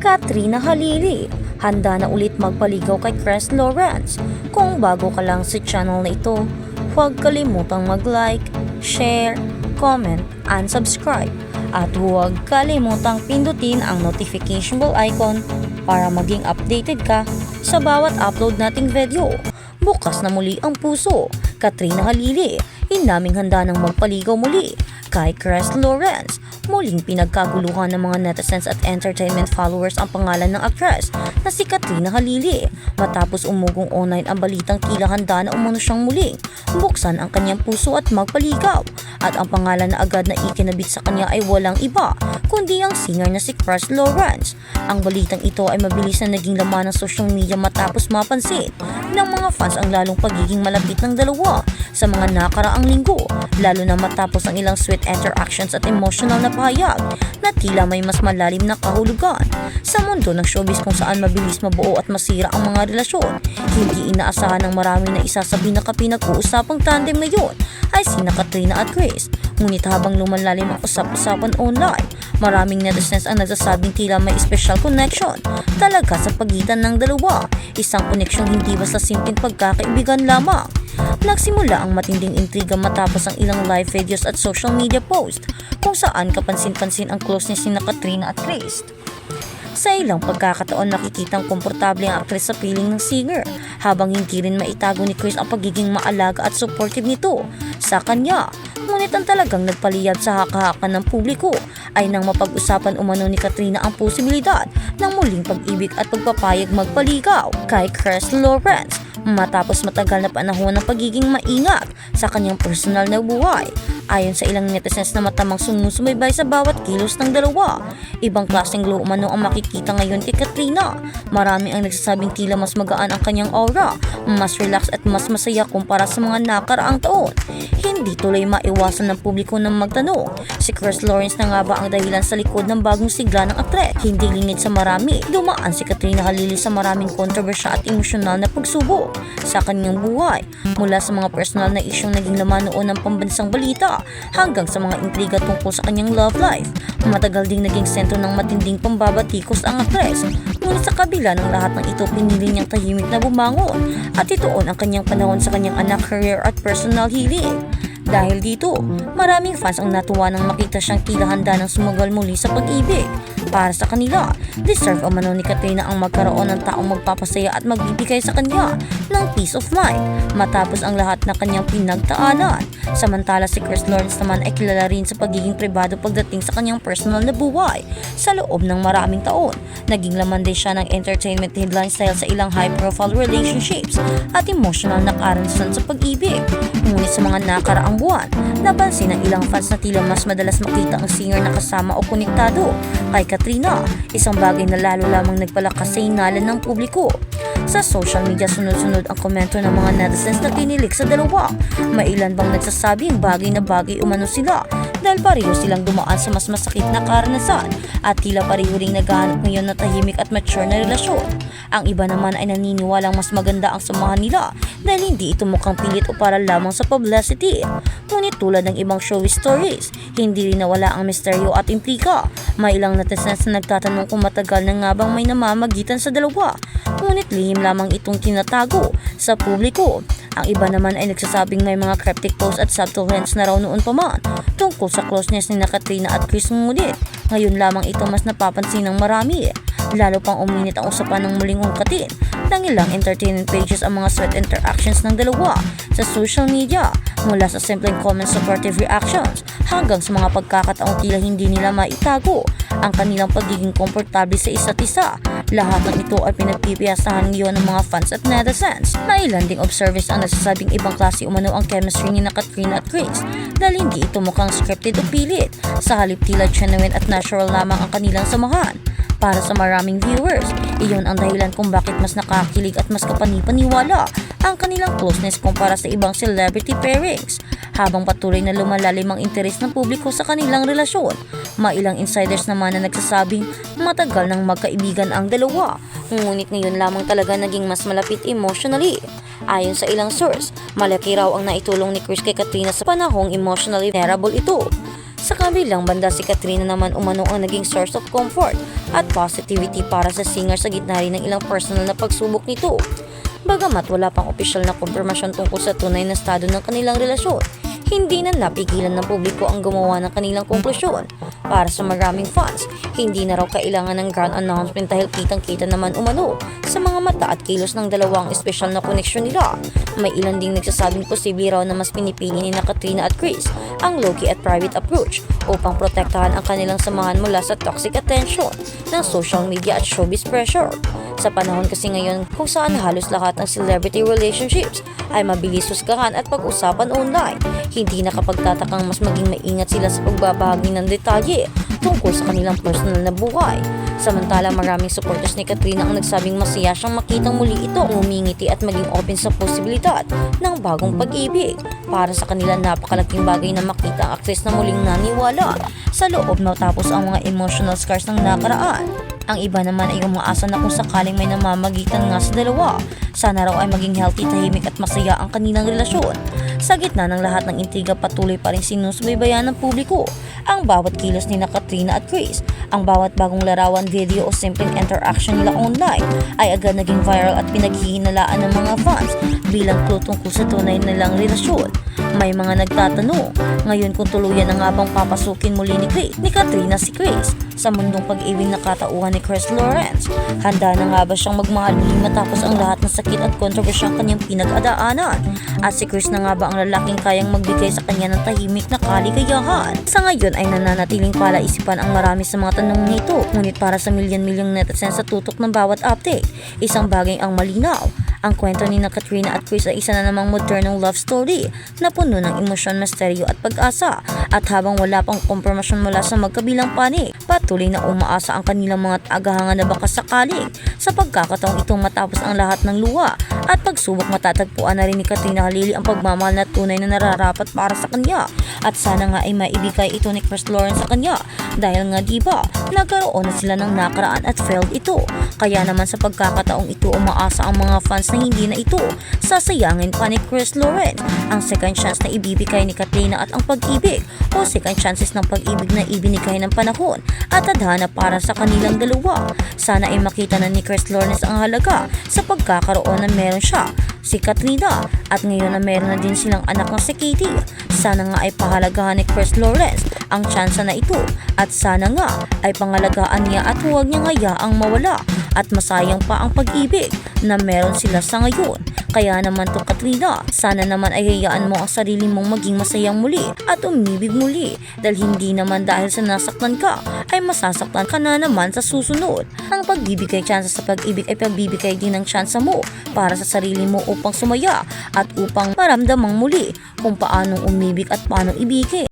Katrina Halili, handa na ulit magpaligaw kay Chris Lawrence. Kung bago ka lang sa channel na ito, huwag kalimutang mag-like, share, comment, and subscribe. At huwag kalimutang pindutin ang notification bell icon para maging updated ka sa bawat upload nating video. Bukas na muli ang puso. Katrina Halili, inaming handa ng magpaligaw muli kay Chris Lawrence. Muling pinagkaguluhan ng mga netizens at entertainment followers ang pangalan ng aktres na si Katrina Halili matapos umugong online ang balitang tila handa na umano siyang muling buksan ang kanyang puso at magpaligaw. At ang pangalan na agad na ikinabit sa kanya ay walang iba kundi ang singer na si Chris Lawrence. Ang balitang ito ay mabilis na naging laman ng social media matapos mapansin ng mga fans ang lalong pagiging malapit ng dalawa sa mga nakaraang linggo, lalo na matapos ang ilang sweet interactions at emotional na pahayag na tila may mas malalim na kahulugan. Sa mundo ng showbiz kung saan mabilis mabuo at masira ang mga relasyon, hindi inaasahan ng marami na isa sa pinag-uusapang tandem ngayon ay sina Katrina at Chris. Ngunit habang lumalalim ang usap-usapan online, maraming netizens ang nagsasabing tila may special connection talaga sa pagitan ng dalawa. Isang koneksyong hindi basta simpleng pagkakaibigan lamang. Nagsimula ang matinding intriga matapos ang ilang live videos at social media post kung saan kapansin-pansin ang closeness ni Katrina at Chris. Sa ilang pagkakataon nakikitang komportable ang aktres sa piling ng singer habang hindi rin maitago ni Chris ang pagiging maalaga at supportive nito sa kanya. Ngunit ang talagang nagpaliyab sa haka-haka ng publiko ay nang mapag-usapan umano ni Katrina ang posibilidad ng muling pag-ibig at pagpapayag magpaligaw kay Chris Lawrence matapos matagal na panahon ng pagiging maingat sa kanyang personal na buhay. Ayon sa ilang netizens na matamang sumusubaybay sa bawat kilos ng dalawa, ibang klaseng glow umano ang makikita ngayon kay Katrina. Marami ang nagsasabing tila mas magaan ang kanyang aura, mas relax at mas masaya kumpara sa mga nakaraang taon. Hindi tuloy maiwasan ng publiko na magtanong, si Chris Lawrence na nga ba ang dahilan sa likod ng bagong sigla ng aktres? Hindi lingid sa marami, dumaan si Katrina Halili sa maraming kontrobersya at emosyonal na pagsubok sa kanyang buhay, mula sa mga personal na isyong naging laman noon ng pambansang balita hanggang sa mga intriga tungkol sa kanyang love life. Matagal ding naging sentro ng matinding pambabatikos ang aktres. Ngunit sa kabila ng lahat ng ito, pinili niyang tahimik na bumangon at ituon ang kanyang panahon sa kanyang anak, career at personal healing. Dahil dito, maraming fans ang natuwa nang makita siyang tila handa ng sumagal muli sa pag-ibig. Para sa kanila, deserve umano ni Katrina ang magkaroon ng taong magpapasaya at magbibigay sa kanya ng peace of mind matapos ang lahat na kanyang pinagtaanan. Samantala si Chris Lawrence naman ay kilala rin sa pagiging pribado pagdating sa kanyang personal na buhay. Sa loob ng maraming taon, naging laman din siya ng entertainment headlines dahil sa ilang high-profile relationships at emotional na karanasan sa pag-ibig. Ngunit sa mga nakaraang buwan, napansin ng ilang fans na tila mas madalas makita ang singer na kasama o konektado kay Katrina, isang bagay na lalo lamang nagpalakas sa hinalan ng publiko. Sa social media, sunod-sunod ang komento ng mga netizens na tinilik sa dalawa. May ilan bang nagsasabing bagay na bagay umano sila dahil pareho silang dumaan sa mas masakit na karanasan at tila pareho ring naghahanap ngayon na tahimik at mature na relasyon. Ang iba naman ay naniniwalang mas maganda ang samahan nila dahil hindi ito mukhang pilit o para lamang sa publicity. Ngunit tulad ng ibang showy stories, hindi rin nawala ang misteryo at intriga. May ilang netizens na nagtatanong kung matagal na nga bang may namamagitan sa dalawa, ngunit lihim lamang itong tinatago sa publiko. Ang iba naman ay nagsasabing may mga cryptic posts at subtle hints na raw noon pa man tungkol sa closeness ni Katrina at Chris, ngunit ngayon lamang ito mas napapansin ng marami. Lalo pang uminit ang usapan ng muling ungkatin ng ilang entertainment pages ang mga sweet interactions ng dalawa sa social media, mula sa simpleng comments, supportive reactions hanggang sa mga pagkakataong tila hindi nila maitago ang kanilang pagiging komportable sa isa't isa. Lahat ng ito ay pinagpipiyasahan ngayon ng mga fans at netizens. May ilan ding observers ang nagsasabing ibang klase umano ang chemistry ni Katrina at Chris dahil hindi ito mukhang scripted o pilit, sa halip tila genuine at natural lamang ang kanilang samahan. Para sa maraming viewers, iyon ang dahilan kung bakit mas nakakilig at mas kapanipaniwala ang kanilang closeness kumpara sa ibang celebrity pairings. Habang patuloy na lumalalim ang interes ng publiko sa kanilang relasyon, may ilang insiders naman na nagsasabing matagal nang magkaibigan ang dalawa, ngunit ngayon lamang talaga naging mas malapit emotionally. Ayon sa ilang source, malaki raw ang naitulong ni Chris kay Katrina sa panahong emotionally vulnerable ito. Sa kabilang banda, si Katrina naman umano ang naging source of comfort at positivity para sa singer sa gitna rin ng ilang personal na pagsubok nito. Bagamat wala pang opisyal na kumpirmasyon tungkol sa tunay na estado ng kanilang relasyon, hindi na napigilan ng publiko ang gumawa ng kanilang konklusyon. Para sa maraming fans, hindi na raw kailangan ng grand announcement dahil kitang-kita naman umano sa mga mata at kilos ng dalawang espesyal na koneksyon nila. May ilan ding nagsasabing posible raw na mas pinipili ni na Katrina at Chris ang low-key at private approach upang protektahan ang kanilang samahan mula sa toxic attention ng social media at showbiz pressure. Sa panahon kasi ngayon kung saan halos lahat ng celebrity relationships ay mabilis husgahan at pag-usapan online, hindi nakapagtatakang mas maging maingat sila sa pagbabahagi ng detalye tungkol sa kanilang personal na buhay. Samantala, maraming supporters ni Katrina ang nagsabing masaya siyang makitang muli ito umingiti at maging open sa posibilidad ng bagong pag-ibig. Para sa kanila, napakalaking bagay na makita ang aktres na muling naniwala sa loob matapos ang mga emotional scars ng nakaraan. Ang iba naman ay umaasa na kung sakaling may namamagitan nga sa dalawa, sana raw ay maging healthy, tahimik at masaya ang kanilang relasyon. Sa gitna ng lahat ng intriga, patuloy pa rin sinusubaybayan ng publiko ang bawat kilos ni na Katrina at Chris. Ang bawat bagong larawan, video o simpleng interaction nila online ay agad naging viral at pinaghihinalaan ng mga fans bilang clue tungkol sa tunay nilang relasyon. May mga nagtatanong ngayon kung tuluyan na nga bang papasukin muli ni Katrina si Chris sa mundong pag-ibig na katauhan ni Chris Lawrence. Handa na nga ba siyang magmahal muli matapos ang lahat ng sakit at kontrobersyang kanyang pinag-adaanan? At si Chris na nga ba ang lalaking kayang magbigay sa kanya ng tahimik na kaligayahan? Sa ngayon ay nananatiling palaisipan ang marami sa mga tanong nito, ngunit para sa milyon-milyong netizens sa tutok ng bawat update, isang bagay ang malinaw. Ang kwento ni na Katrina at Chris ay isa na namang modernong love story na puno ng emosyon, misteryo at pag-asa. At habang wala pang kumpirmasyon mula sa magkabilang panig, patuloy na umaasa ang kanilang mga tagahanga na baka sakaling sa pagkakataong itong matapos ang lahat ng luha at pagsubok, matatagpuan na rin ni Katrina Halili ang pagmamahal na tunay na nararapat para sa kanya. At sana nga ay maibigay ito ni Chris Lawrence sa kanya dahil nga diba nagkaroon na sila ng nakaraan at failed ito. Kaya naman sa pagkakataong ito, umaasa ang mga fans na hindi na ito sasayangin pa ni Chris Lawrence ang second chance na ibibigay ni Katrina at ang pag-ibig o second chances ng pag-ibig na ibinigay ng panahon at tadhana para sa kanilang dalawa. Sana ay makita na ni Chris Lawrence ang halaga sa pagkakaroon na meron siya si Katrina at ngayon na meron na din silang anak na si Katie. Sana nga ay pahalagahan ni Chris Lawrence ang tsansa na ito at sana nga ay pangalagaan niya at huwag niyang hayaang mawala at masayang pa ang pag-ibig na meron sila sa ngayon. Kaya naman to Katrina, sana naman ay hayaan mo ang sarili mong maging masayang muli at umibig muli dahil hindi naman dahil sa nasaktan ka ay masasaktan ka na naman sa susunod. Ang pagbibigay tsansa sa pag-ibig ay pagbibigay din ng tsansa mo para sa sarili mo upang sumaya at upang maramdamang muli kung paanong umibig at paanong ibigin.